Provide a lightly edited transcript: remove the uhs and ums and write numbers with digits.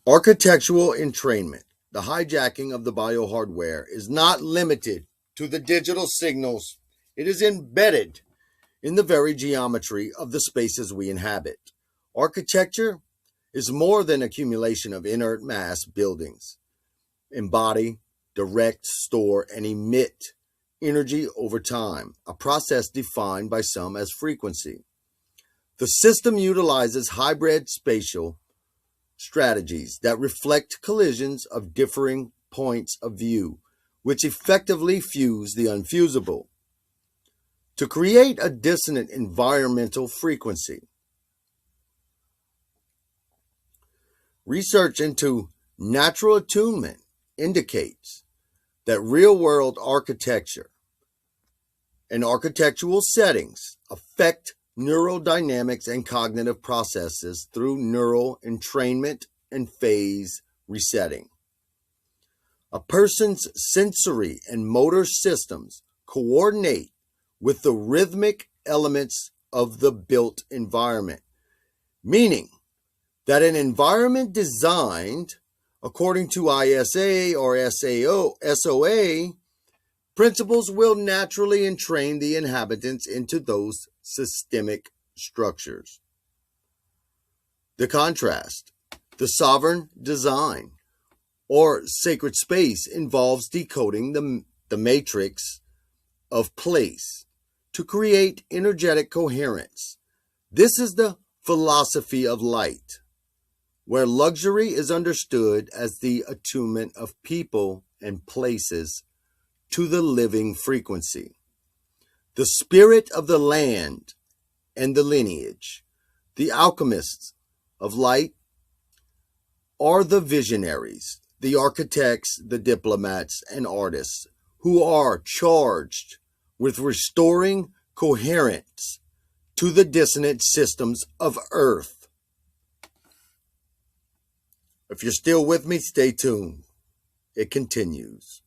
Architectural entrainment, the hijacking of the biohardware, is not limited to the digital signals. It is embedded in the very geometry of the spaces we inhabit. Architecture is more than accumulation of inert mass buildings. Embody, direct, store, and emit energy over time, a process defined by some as frequency. The system utilizes hybrid spatial strategies that reflect collisions of differing points of view, which effectively fuse the unfusable to create a dissonant environmental frequency. Research into natural attunement indicates that real-world architecture and architectural settings affect neural dynamics and cognitive processes through neural entrainment and phase resetting. A person's sensory and motor systems coordinate with the rhythmic elements of the built environment, meaning that an environment designed according to ISA or SOA principles will naturally entrain the inhabitants into those systemic structures. The contrast, the sovereign design, or sacred space involves decoding the matrix of place to create energetic coherence. This is the philosophy of light, where luxury is understood as the attunement of people and places to the living frequency. The spirit of the land and the lineage, the alchemists of light, are the visionaries, the architects, the diplomats, and artists who are charged with restoring coherence to the dissonant systems of Earth. If you're still with me, stay tuned. It continues.